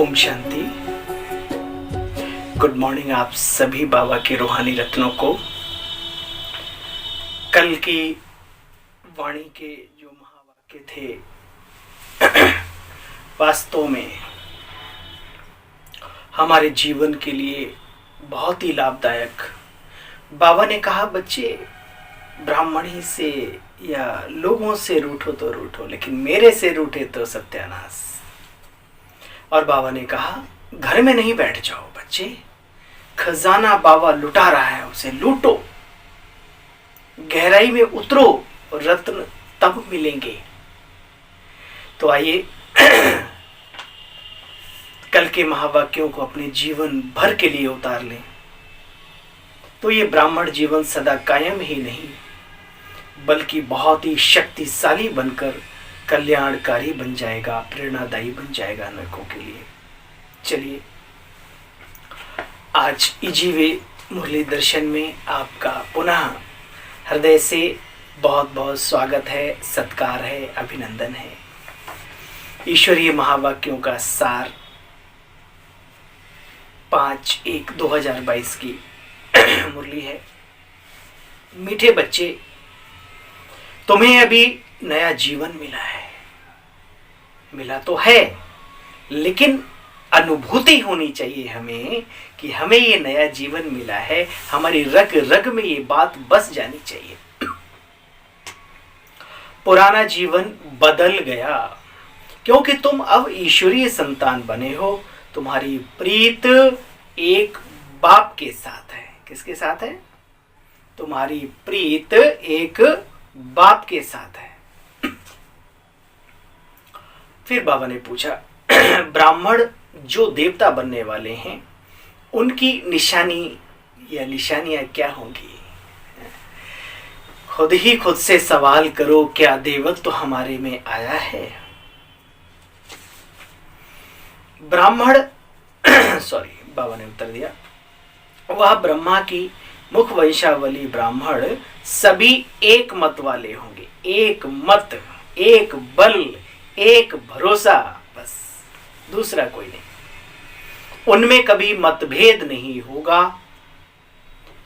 Om Shanti. Good morning आप सभी बाबा के रूहानी रत्नों को। कल की वाणी के जो महावाक्य थे वास्तव में हमारे जीवन के लिए बहुत ही लाभदायक। बाबा ने कहा बच्चे ब्राह्मण ही से या लोगों से रूठो तो रूठो, लेकिन मेरे से रूठे तो सत्यानाश। और बाबा ने कहा घर में नहीं बैठ जाओ बच्चे, खजाना बाबा लुटा रहा है, उसे लूटो, गहराई में उतरो, रत्न तब मिलेंगे। तो आइए कल के महावाक्यों को अपने जीवन भर के लिए उतार लें, तो ये ब्राह्मण जीवन सदा कायम ही नहीं बल्कि बहुत ही शक्तिशाली बनकर कल्याणकारी बन जाएगा, प्रेरणादायी बन जाएगा अनेकों के लिए। चलिए आज इजीवे मुरली दर्शन में आपका पुनः हृदय से बहुत बहुत स्वागत है, सत्कार है, अभिनंदन है। ईश्वरीय महावाक्यों का सार 5/1/2022 की मुरली है। मीठे बच्चे, तुम्हें अभी नया जीवन मिला है, मिला तो है, लेकिन अनुभूति होनी चाहिए हमें कि हमें ये नया जीवन मिला है। हमारी रग रग में ये बात बस जानी चाहिए। पुराना जीवन बदल गया क्योंकि तुम अब ईश्वरीय संतान बने हो। तुम्हारी प्रीत एक बाप के साथ है। किसके साथ है? तुम्हारी प्रीत एक बाप के साथ है। फिर बाबा ने पूछा ब्राह्मण जो देवता बनने वाले हैं उनकी निशानी या निशानियां क्या होंगी? खुद ही खुद से सवाल करो, क्या देवत्व तो हमारे में आया है? ब्राह्मण बाबा ने उत्तर दिया, वह ब्रह्मा की मुख वंशावली ब्राह्मण सभी एक मत वाले होंगे। एक मत, एक बल, एक भरोसा, बस, दूसरा कोई नहीं। उनमें कभी मतभेद नहीं होगा,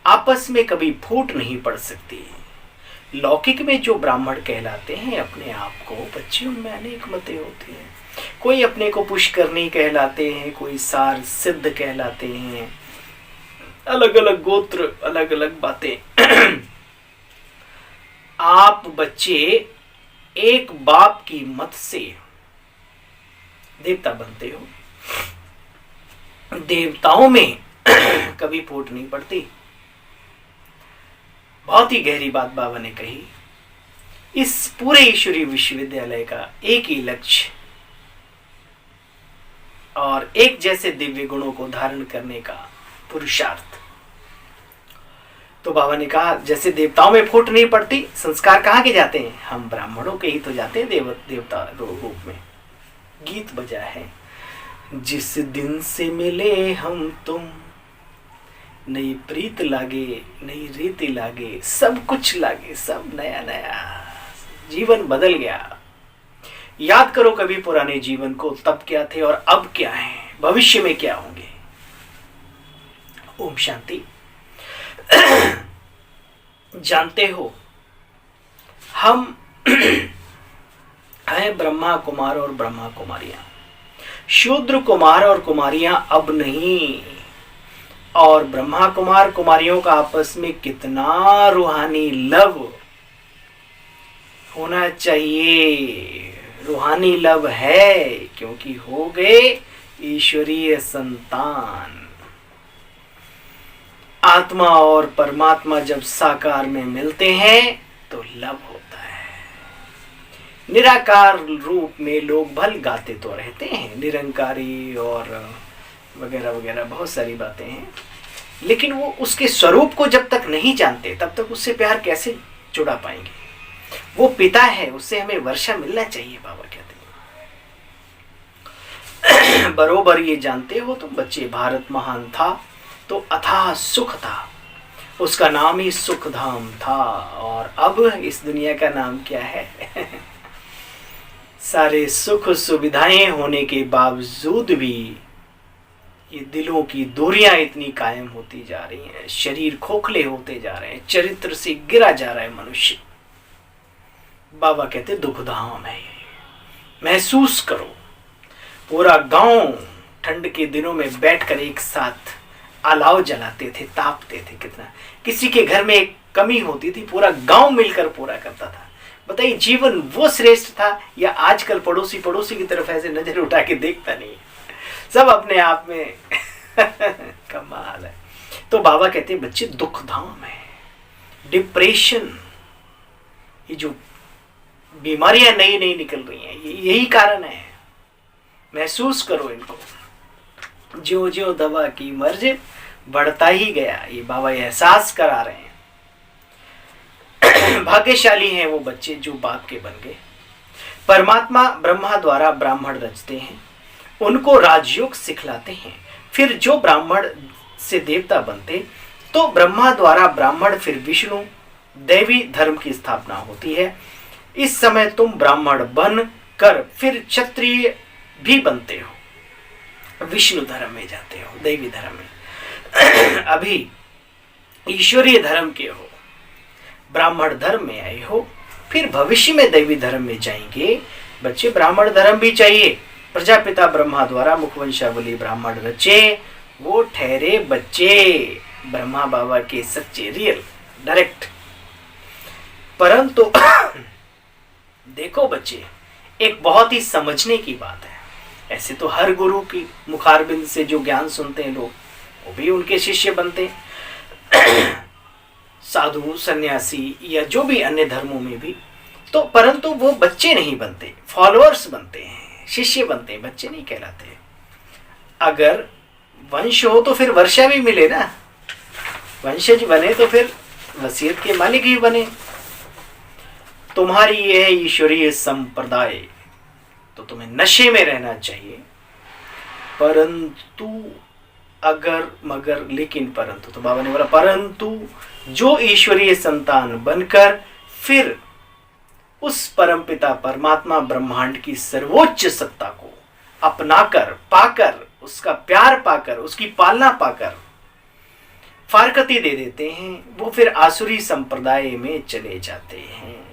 आपस में कभी फूट नहीं पड़ सकती। लौकिक में जो ब्राह्मण कहलाते हैं अपने आप को बच्चे, उनमें अनेक मतें होती हैं। कोई अपने को पुष्करणी कहलाते हैं, कोई सार सिद्ध कहलाते हैं, अलग अलग गोत्र, अलग अलग बातें। आप बच्चे एक बाप की मत से देवता बनते हो। देवताओं में कभी फूट नहीं पड़ती। बहुत ही गहरी बात बाबा ने कही। इस पूरे ईश्वरीय विश्वविद्यालय का एक ही लक्ष्य और एक जैसे दिव्य गुणों को धारण करने का पुरुषार्थ। तो बाबा ने कहा जैसे देवताओं में फूट नहीं पड़ती, संस्कार कहाँ के जाते हैं? हम ब्राह्मणों के ही तो जाते हैं देवता रूप में। गीत बजा है, जिस दिन से मिले हम तुम, नई प्रीत लागे, नई रीति लागे, सब कुछ लागे, सब नया नया, जीवन बदल गया। याद करो कभी पुराने जीवन को, तब क्या थे और अब क्या है, भविष्य में क्या होंगे। ओम शांति। जानते हो हम हैं ब्रह्मा कुमार और ब्रह्मा कुमारियां। शूद्र कुमार और कुमारियां अब नहीं। और ब्रह्मा कुमार कुमारियों का आपस में कितना रूहानी लव होना चाहिए। रूहानी लव है क्योंकि हो गए ईश्वरीय संतान। आत्मा और परमात्मा जब साकार में मिलते हैं तो लव होता है। निराकार रूप में लोग भल गाते तो रहते हैं, निरंकारी और वगैरह वगैरह बहुत सारी बातें हैं, लेकिन वो उसके स्वरूप को जब तक नहीं जानते तब तक उससे प्यार कैसे जुड़ा पाएंगे। वो पिता है, उससे हमें वर्षा मिलना चाहिए, बाबा कहते हैं। बरोबर ये जानते हो तुम बच्चे, भारत महान था तो अथाह सुख था, उसका नाम ही सुख धाम था। और अब इस दुनिया का नाम क्या है? सारे सुख सुविधाएं होने के बावजूद भी ये दिलों की दूरियां इतनी कायम होती जा रही हैं, शरीर खोखले होते जा रहे हैं, चरित्र से गिरा जा रहा है मनुष्य। बाबा कहते दुखधाम है ये, महसूस करो। पूरा गांव ठंड के दिनों में बैठकर एक साथ अलाव जलाते थे, तापते थे। कितना किसी के घर में एक कमी होती थी, पूरा गांव मिलकर पूरा करता था। बताइए जीवन वो श्रेष्ठ था, या आजकल पड़ोसी पड़ोसी की तरफ ऐसे नजर उठा के देखता नहीं है, सब अपने आप में कमाल है। तो बाबा कहते हैं बच्चे दुखधाम है, डिप्रेशन, ये जो बीमारियां नई नई निकल रही हैं, यही कारण है। महसूस करो इनको। ज्यों ज्यों दवा की मर्ज बढ़ता ही गया, ये बाबा एहसास करा रहे हैं। भाग्यशाली हैं वो बच्चे जो बाप के बन गए। परमात्मा ब्रह्मा द्वारा ब्राह्मण रचते हैं, उनको राजयोग सिखलाते हैं, फिर जो ब्राह्मण से देवता बनते तो ब्रह्मा द्वारा ब्राह्मण, फिर विष्णु, दैवी धर्म की स्थापना होती है। इस समय तुम ब्राह्मण बन कर फिर क्षत्रिय भी बनते हो, विष्णु धर्म में जाते हो, दैवी धर्म में। अभी ईश्वरीय धर्म के हो, ब्राह्मण धर्म में आए हो, फिर भविष्य में दैवी धर्म में जाएंगे। बच्चे डायरेक्ट धर्म भी चाहिए। प्रजापिता ब्रह्मा द्वारा मुखवंशावली ब्राह्मण रचे, वो ठहरे बच्चे ब्रह्मा बाबा के सच्चे, रियल, डायरेक्ट। परंतु देखो बच्चे, एक बहुत ही समझने की बात है। ऐसे तो हर गुरु की मुखारबिंद से जो ज्ञान सुनते हैं लोग, वो भी उनके शिष्य बनते हैं, साधु, सन्यासी या जो भी अन्य धर्मों में भी। तो परंतु वो बच्चे नहीं बनते, फॉलोअर्स बनते हैं, शिष्य बनते हैं, बच्चे नहीं कहलाते। अगर वंश हो तो फिर वर्षा भी मिले ना, वंशज बने तो फिर वसीयत के मालिक ही बने। तुम्हारी ये है ईश्वरीय संप्रदाय, तो तुम्हें नशे में रहना चाहिए। परंतु अगर मगर लेकिन परंतु, तो बाबा ने बोला परंतु जो ईश्वरीय संतान बनकर फिर उस परमपिता परमात्मा ब्रह्मांड की सर्वोच्च सत्ता को अपनाकर, पाकर, उसका प्यार पाकर, उसकी पालना पाकर फारकती दे देते हैं, वो फिर आसुरी संप्रदाय में चले जाते हैं।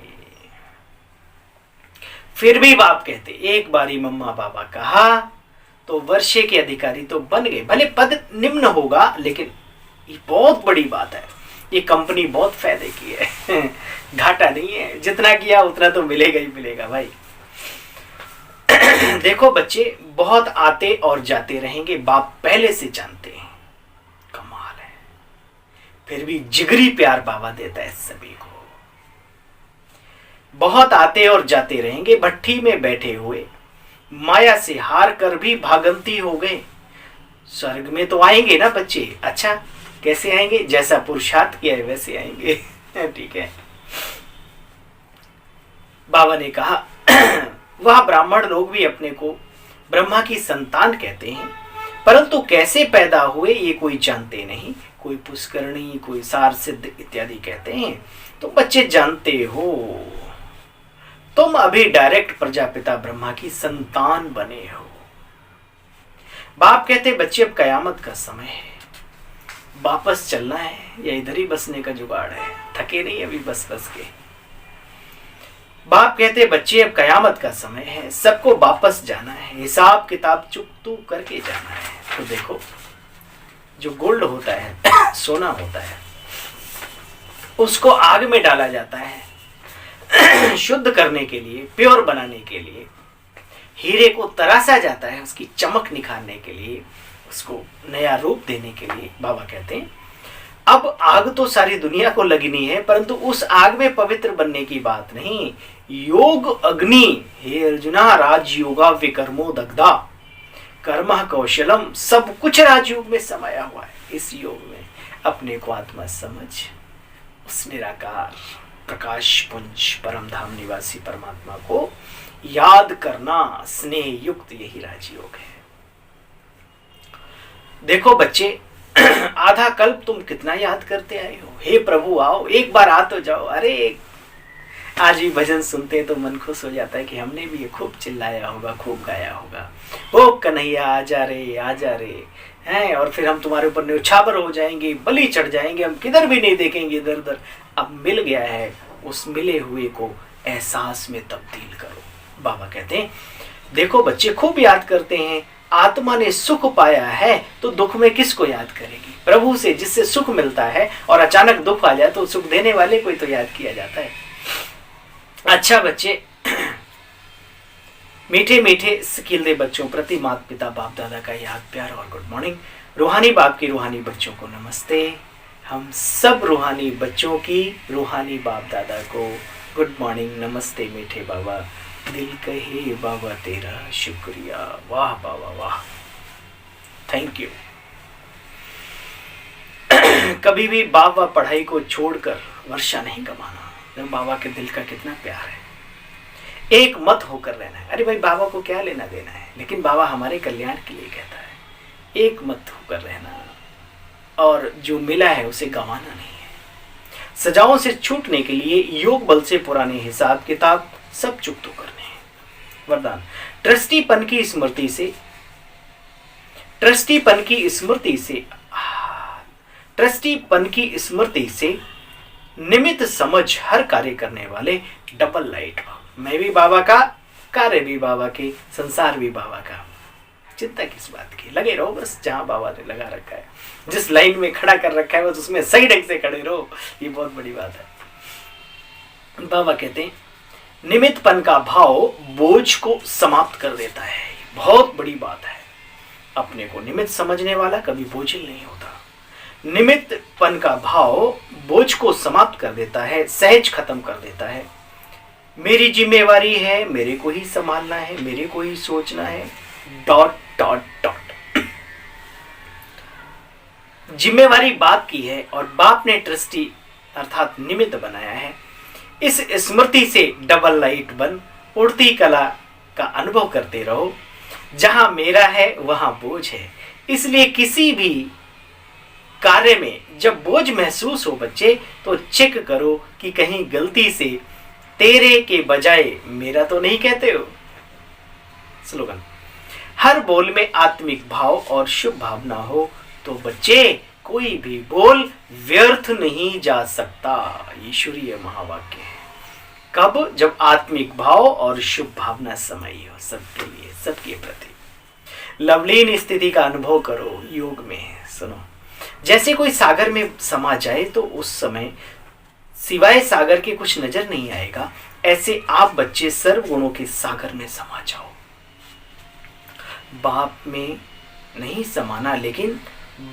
फिर भी बाप कहते, एक बारी मम्मा बाबा कहा तो वर्षे के अधिकारी तो बन गए। भले पद निम्न होगा, लेकिन ये बहुत बड़ी बात है। ये कंपनी बहुत फायदे की है, घाटा नहीं है, जितना किया उतना तो मिलेगा ही मिलेगा भाई। देखो बच्चे, बहुत आते और जाते रहेंगे, बाप पहले से जानते हैं। कमाल है, फिर भी जिगरी प्यार बाबा देता है सभी को। बहुत आते और जाते रहेंगे, भट्ठी में बैठे हुए माया से हार कर भी भागंती हो गए। स्वर्ग में तो आएंगे ना बच्चे। अच्छा, कैसे आएंगे? जैसा पुरुषार्थ किया है वैसे आएंगे। ठीक है। बाबा ने कहा वह ब्राह्मण लोग भी अपने को ब्रह्मा की संतान कहते हैं, परंतु कैसे पैदा हुए ये कोई जानते नहीं। कोई पुष्करणी, कोई सार सिद्ध इत्यादि कहते हैं। तो बच्चे जानते हो, तुम अभी डायरेक्ट प्रजापिता ब्रह्मा की संतान बने हो। बाप कहते बच्चे अब कयामत का समय है, वापस चलना है या इधर ही बसने का जुगाड़ है? थके नहीं अभी बस बस के? बाप कहते बच्चे अब कयामत का समय है, सबको वापस जाना है, हिसाब किताब चुकतू करके जाना है। तो देखो, जो गोल्ड होता है, सोना होता है, उसको आग में डाला जाता है शुद्ध करने के लिए, प्योर बनाने के लिए। हीरे को तरासा जाता है उसकी चमक निखारने के लिए, उसको नया रूप देने के लिए। बाबा कहते हैं अब आग तो सारी दुनिया को लगनी है, परंतु उस आग में पवित्र बनने की बात नहीं। योग अग्नि, हे अर्जुना, राजयोगा विकर्मो दग्धा, कर्म कौशलम, सब कुछ राजयोग में समाया हुआ है। इस योग में अपने को आत्मा समझ, उस निराकार प्रकाश पुंज परम धाम निवासी परमात्मा को याद करना स्नेह युक्त, यही राजयोग है। देखो बच्चे, आधा कल्प तुम कितना याद करते आए हो। हे प्रभु आओ, एक बार आ तो जाओ। अरे आज भी भजन सुनते हैं तो मन खुश हो जाता है कि हमने भी ये खूब चिल्लाया होगा, खूब गाया होगा। ओ कन्हैया आजा रे, आजा रे, हैं, और फिर हम तुम्हारे ऊपर न्यौछावर हो जाएंगे, बलि चढ़ जाएंगे, हम किधर भी नहीं देखेंगे इधर उधर। अब मिल गया है, उस मिले हुए को एहसास में तब्दील करो। बाबा कहते हैं देखो बच्चे खूब याद करते हैं, आत्मा ने सुख पाया है तो दुख में किसको याद करेगी? प्रभु से, जिससे सुख मिलता है, और अचानक दुख आ जाए तो सुख देने वाले को ही तो याद किया जाता है। अच्छा बच्चे, मीठे मीठे सिकीलदे बच्चों प्रति माता पिता बाप दादा का याद प्यार और गुड मॉर्निंग। रूहानी बाप की रूहानी बच्चों को नमस्ते। हम सब रूहानी बच्चों की रूहानी बाप दादा को गुड मॉर्निंग, नमस्ते मीठे बाबा। दिल कहे बाबा तेरा शुक्रिया। वाह बाबा वाह, थैंक यू। कभी भी बाबा पढ़ाई को छोड़कर वर्षा नहीं गवाना। बाबा के दिल का कितना प्यार है। एक मत होकर रहना है। अरे भाई बाबा को क्या लेना देना है, लेकिन बाबा हमारे कल्याण के लिए कहता है एक मत होकर रहना, और जो मिला है उसे गंवाना नहीं है। सजाओं से छूटने के लिए योग बल से पुराने हिसाब किताब सब चुकतो करने हैं। वरदान, ट्रस्टीपन की स्मृति से निमित्त समझ हर कार्य करने वाले डबल लाइट। मैं भी बाबा का, कार्य भी बाबा के, संसार भी बाबा का। चिंता किस बात की, लगे रहो बस जहां बाबा ने लगा रखा है, जिस लाइन में खड़ा कर रखा है बस उसमें सही ढंग से खड़े रहो। ये बहुत बड़ी बात है। बाबा कहते हैं निमित्तपन का भाव बोझ को समाप्त कर देता है। बहुत बड़ी बात है। अपने को निमित्त समझने वाला कभी बोझिल नहीं होता। निमित्तपन का भाव बोझ को समाप्त कर देता है, सहज खत्म कर देता है। मेरी जिम्मेवारी है, मेरे को ही संभालना है, मेरे को ही सोचना है, डॉट डॉट डॉट। जिम्मेवारी बाप की है और बाप ने ट्रस्टी अर्थात निमित्त बनाया है। इस स्मृति से डबल लाइट बन उड़ती कला का अनुभव करते रहो। जहां मेरा है वहां बोझ है। इसलिए किसी भी कार्य में जब बोझ महसूस हो बच्चे, तो चेक करो कि कहीं गलती से तेरे के बजाय मेरा तो नहीं कहते हो। स्लोगन, हर बोल में आत्मिक भाव और शुभ भावना हो तो बच्चे कोई भी बोल व्यर्थ नहीं जा सकता। ईश्वरीय महावाक्य है। कब? जब आत्मिक भाव और शुभ भावना समाई हो सबके लिए, सबके प्रति। लवलीन स्थिति का अनुभव करो योग में। सुनो, जैसे कोई सागर में समा जाए तो उस समय सिवाय सागर के कुछ नजर नहीं आएगा। ऐसे आप बच्चे सर्व गुणों के सागर में समा जाओ। बाप में नहीं समाना, लेकिन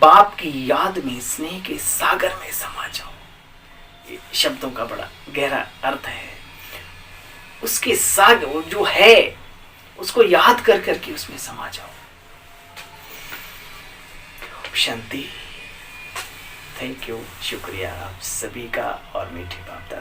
बाप की याद में स्नेह के सागर में समा जाओ। ये शब्दों का बड़ा गहरा अर्थ है। उसके सागर जो है उसको याद कर करके उसमें समा जाओ। शांति। थैंक यू, शुक्रिया आप सभी का और मीठे बाप दादा